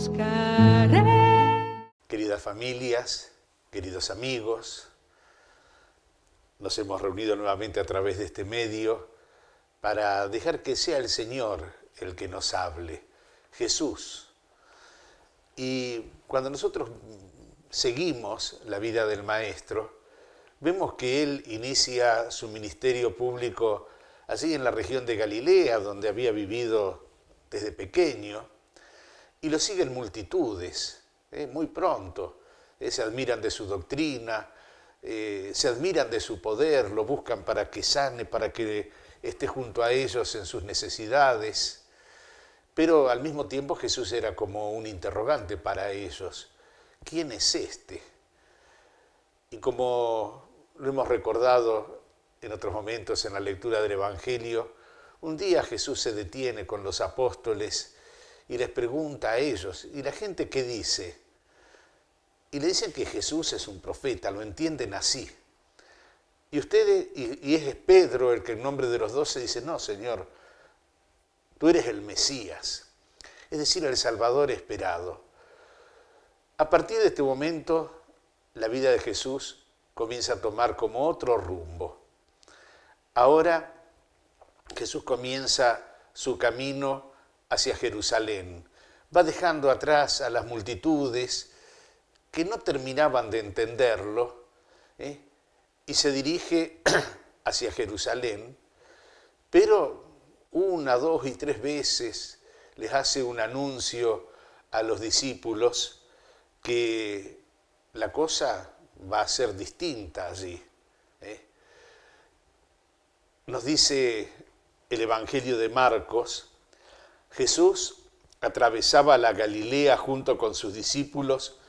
buscaré. Queridas familias, queridos amigos, nos hemos reunido nuevamente a través de este medio para dejar que sea el Señor el que nos hable, Jesús. Y cuando nosotros seguimos la vida del Maestro, vemos que Él inicia su ministerio público allí en la región de Galilea, donde había vivido desde pequeño, y lo siguen multitudes, muy pronto. Se admiran de su doctrina, se admiran de su poder, lo buscan para que sane, para que esté junto a ellos en sus necesidades. Pero al mismo tiempo Jesús era como un interrogante para ellos. ¿Quién es este? Y como lo hemos recordado en otros momentos en la lectura del Evangelio, un día Jesús se detiene con los apóstoles y les pregunta a ellos, ¿y la gente qué dice? Y le dicen que Jesús es un profeta, lo entienden así. Y ustedes, y es Pedro el que en nombre de los 12 dice, no, Señor, tú eres el Mesías, es decir, el Salvador esperado. A partir de este momento, la vida de Jesús comienza a tomar como otro rumbo. Ahora Jesús comienza su camino hacia Jerusalén. Va dejando atrás a las multitudes que no terminaban de entenderlo, y se dirige hacia Jerusalén, pero 1, 2 y 3 veces les hace un anuncio a los discípulos que la cosa va a ser distinta allí. Nos dice el Evangelio de Marcos, Jesús atravesaba la Galilea junto con sus discípulos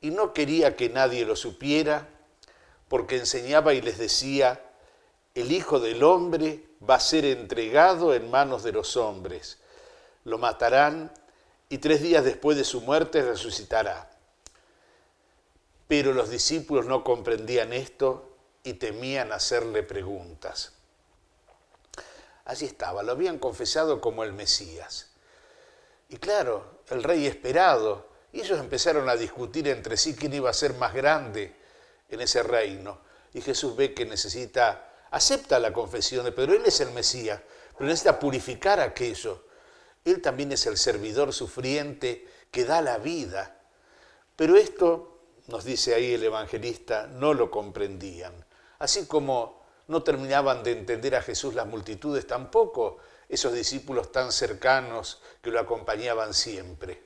y no quería que nadie lo supiera porque enseñaba y les decía, el Hijo del Hombre va a ser entregado en manos de los hombres, lo matarán y 3 días después de su muerte resucitará. Pero los discípulos no comprendían esto y temían hacerle preguntas. Allí estaba, lo habían confesado como el Mesías. Y claro, el rey esperado, y ellos empezaron a discutir entre sí quién iba a ser más grande en ese reino. Y Jesús ve que acepta la confesión de Pedro, él es el Mesías, pero necesita purificar aquello. Él también es el servidor sufriente que da la vida. Pero esto, nos dice ahí el evangelista, no lo comprendían. Así como no terminaban de entender a Jesús las multitudes, tampoco esos discípulos tan cercanos que lo acompañaban siempre.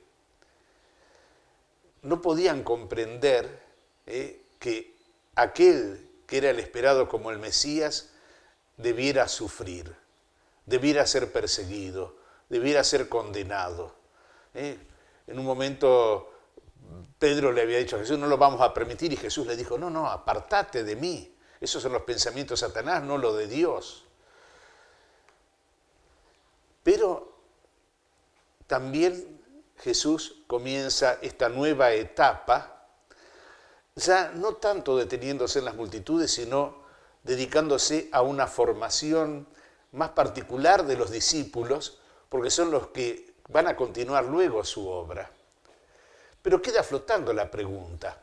No podían comprender que aquel que era el esperado como el Mesías debiera sufrir, debiera ser perseguido, debiera ser condenado. En un momento Pedro le había dicho a Jesús, no lo vamos a permitir, y Jesús le dijo, no, apartate de mí. Esos son los pensamientos de Satanás, no los de Dios. Pero también Jesús comienza esta nueva etapa, ya no tanto deteniéndose en las multitudes, sino dedicándose a una formación más particular de los discípulos, porque son los que van a continuar luego su obra. Pero queda flotando la pregunta,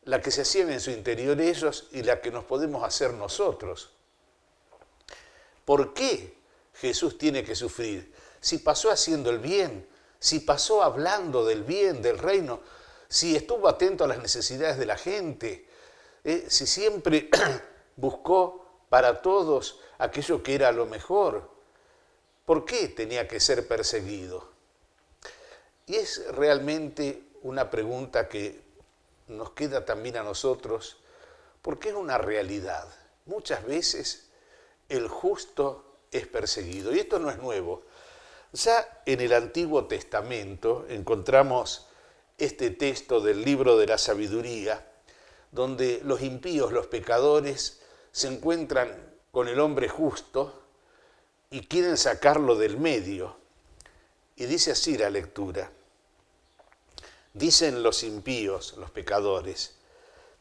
la que se hacían en su interior ellos y la que nos podemos hacer nosotros. ¿Por qué Jesús tiene que sufrir? Si pasó haciendo el bien, si pasó hablando del bien, del reino, si estuvo atento a las necesidades de la gente, si siempre buscó para todos aquello que era lo mejor, ¿por qué tenía que ser perseguido? Y es realmente una pregunta que nos queda también a nosotros, porque es una realidad. Muchas veces el justo es perseguido, y esto no es nuevo. Ya en el Antiguo Testamento encontramos este texto del libro de la sabiduría, donde los impíos, los pecadores, se encuentran con el hombre justo y quieren sacarlo del medio. Y dice así la lectura. Dicen los impíos, los pecadores,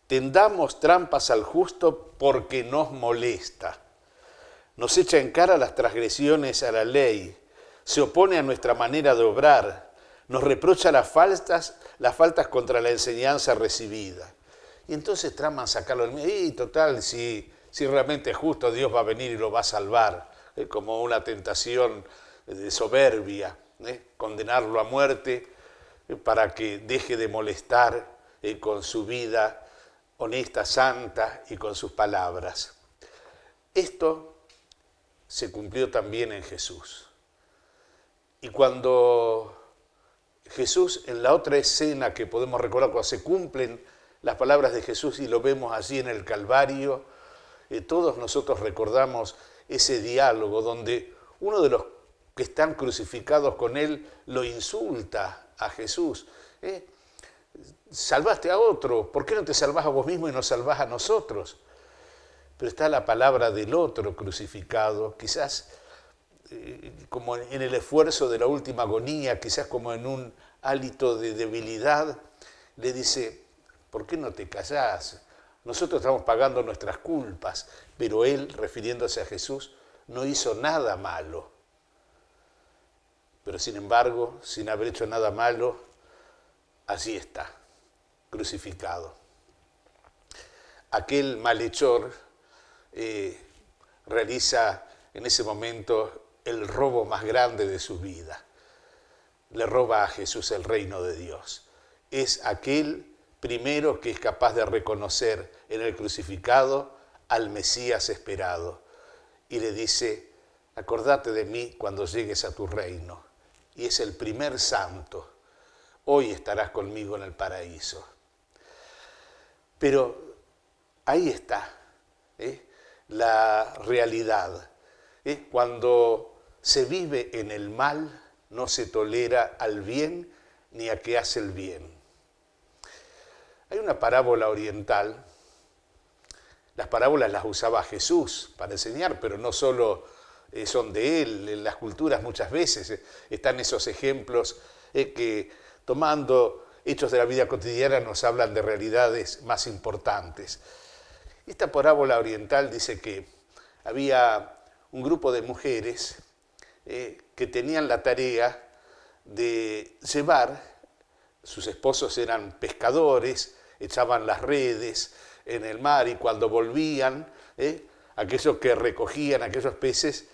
tendamos trampas al justo porque nos molesta. Nos echa en cara las transgresiones a la ley, se opone a nuestra manera de obrar, nos reprocha las faltas contra la enseñanza recibida. Y entonces traman sacarlo del medio. Y total, si realmente es justo, Dios va a venir y lo va a salvar. Como una tentación de soberbia, condenarlo a muerte para que deje de molestar con su vida honesta, santa y con sus palabras. Esto se cumplió también en Jesús. Y cuando Jesús, en la otra escena que podemos recordar, cuando se cumplen las palabras de Jesús y lo vemos allí en el Calvario, todos nosotros recordamos ese diálogo donde uno de los que están crucificados con él lo insulta a Jesús. Salvaste a otro, ¿por qué no te salvás a vos mismo y nos salvás a nosotros? Pero está la palabra del otro crucificado, quizás como en el esfuerzo de la última agonía, quizás como en un hálito de debilidad, le dice, ¿por qué no te callás? Nosotros estamos pagando nuestras culpas, pero él, refiriéndose a Jesús, no hizo nada malo. Pero sin embargo, sin haber hecho nada malo, allí está, crucificado. Aquel malhechor realiza en ese momento el robo más grande de su vida. Le roba a Jesús el reino de Dios. Es aquel primero que es capaz de reconocer en el crucificado al Mesías esperado. Y le dice, acordate de mí cuando llegues a tu reino. Y es el primer santo. Hoy estarás conmigo en el paraíso. Pero ahí está la realidad. Cuando se vive en el mal, no se tolera al bien ni a que hace el bien. Hay una parábola oriental. Las parábolas las usaba Jesús para enseñar, pero no solo son de él. En las culturas muchas veces están esos ejemplos que, tomando hechos de la vida cotidiana, nos hablan de realidades más importantes. Esta parábola oriental dice que había un grupo de mujeres que tenían la tarea de llevar, sus esposos eran pescadores, echaban las redes en el mar y cuando volvían, aquellos que recogían aquellos peces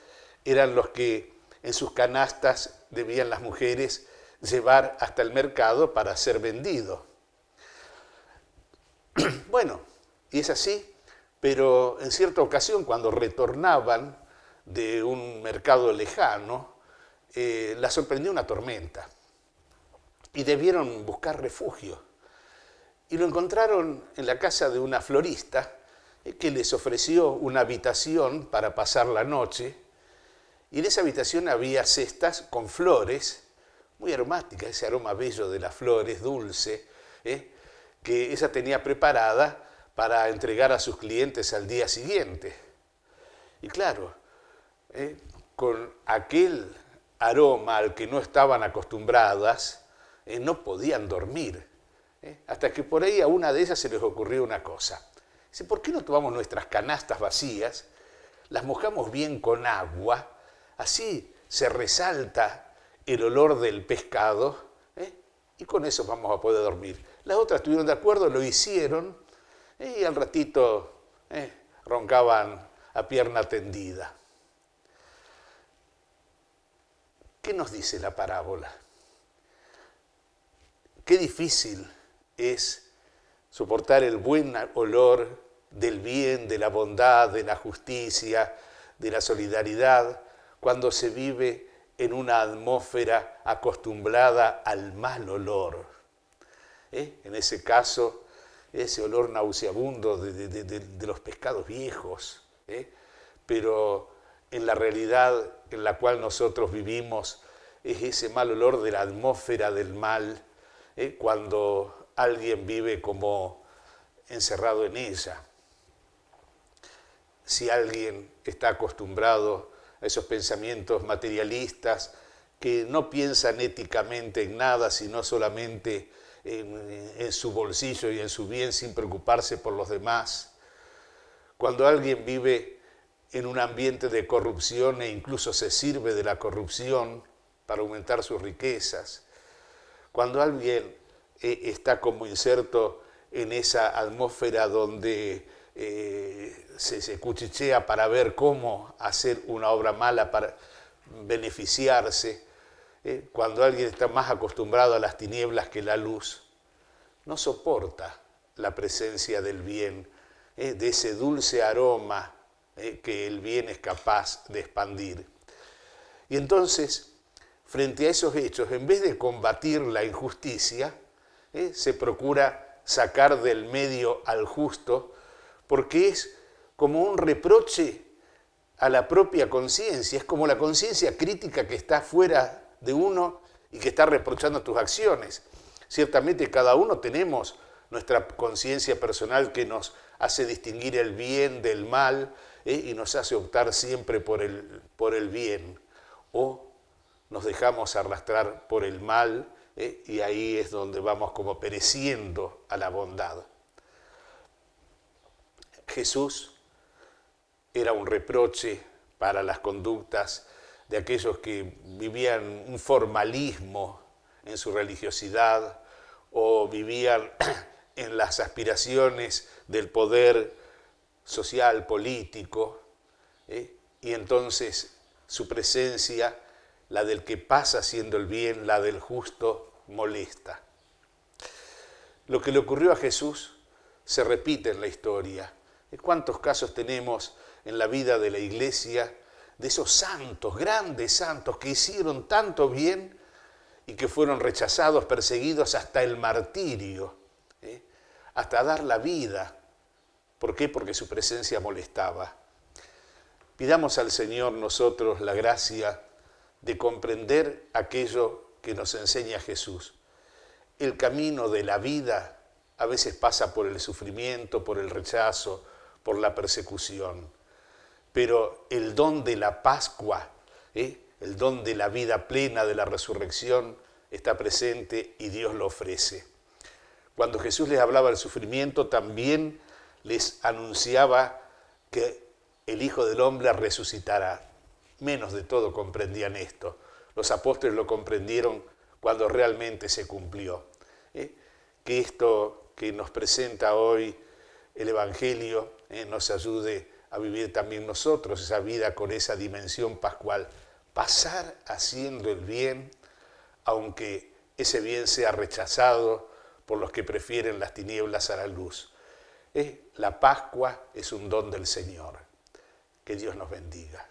eran los que en sus canastas debían las mujeres llevar hasta el mercado para ser vendido. Bueno, y es así, pero en cierta ocasión cuando retornaban de un mercado lejano, la sorprendió una tormenta y debieron buscar refugio. Y lo encontraron en la casa de una florista que les ofreció una habitación para pasar la noche. Y en esa habitación había cestas con flores, muy aromáticas, ese aroma bello de las flores, dulce, que ella tenía preparada para entregar a sus clientes al día siguiente. Y claro, con aquel aroma al que no estaban acostumbradas, no podían dormir. Hasta que por ahí a una de ellas se les ocurrió una cosa. Dice, ¿por qué no tomamos nuestras canastas vacías, las mojamos bien con agua, así se resalta el olor del pescado, y con eso vamos a poder dormir? Las otras estuvieron de acuerdo, lo hicieron, y al ratito roncaban a pierna tendida. ¿Qué nos dice la parábola? Qué difícil es soportar el buen olor del bien, de la bondad, de la justicia, de la solidaridad, cuando se vive en una atmósfera acostumbrada al mal olor. En ese caso, ese olor nauseabundo de los pescados viejos. Pero en la realidad en la cual nosotros vivimos es ese mal olor de la atmósfera del mal, cuando alguien vive como encerrado en ella. Si alguien está acostumbrado a esos pensamientos materialistas que no piensan éticamente en nada, sino solamente en su bolsillo y en su bien sin preocuparse por los demás. Cuando alguien vive en un ambiente de corrupción e incluso se sirve de la corrupción para aumentar sus riquezas. cuando alguien está como inserto en esa atmósfera donde se cuchichea para ver cómo hacer una obra mala para beneficiarse, cuando alguien está más acostumbrado a las tinieblas que la luz, no soporta la presencia del bien, de ese dulce aroma que el bien es capaz de expandir. Y entonces, frente a esos hechos, en vez de combatir la injusticia, se procura sacar del medio al justo, porque es como un reproche a la propia conciencia, es como la conciencia crítica que está fuera de uno y que está reprochando tus acciones. Ciertamente cada uno tenemos nuestra conciencia personal que nos hace distinguir el bien del mal y nos hace optar siempre por el bien, o nos dejamos arrastrar por el mal y ahí es donde vamos como pereciendo a la bondad. Jesús era un reproche para las conductas de aquellos que vivían un formalismo en su religiosidad o vivían en las aspiraciones del poder social, político, y entonces su presencia, la del que pasa haciendo el bien, la del justo, molesta. Lo que le ocurrió a Jesús se repite en la historia. ¿Cuántos casos tenemos en la vida de la iglesia de esos santos, grandes santos, que hicieron tanto bien y que fueron rechazados, perseguidos hasta el martirio, hasta dar la vida? ¿Por qué? Porque su presencia molestaba. Pidamos al Señor nosotros la gracia de comprender aquello que nos enseña Jesús. El camino de la vida a veces pasa por el sufrimiento, por el rechazo, por la persecución. Pero el don de la Pascua, el don de la vida plena, de la resurrección, está presente y Dios lo ofrece. Cuando Jesús les hablaba del sufrimiento, también les anunciaba que el Hijo del Hombre resucitará. Menos de todo comprendían esto. Los apóstoles lo comprendieron cuando realmente se cumplió. Que esto que nos presenta hoy el Evangelio nos ayude a vivir también nosotros esa vida con esa dimensión pascual. Pasar haciendo el bien, aunque ese bien sea rechazado por los que prefieren las tinieblas a la luz. La Pascua es un don del Señor. Que Dios nos bendiga.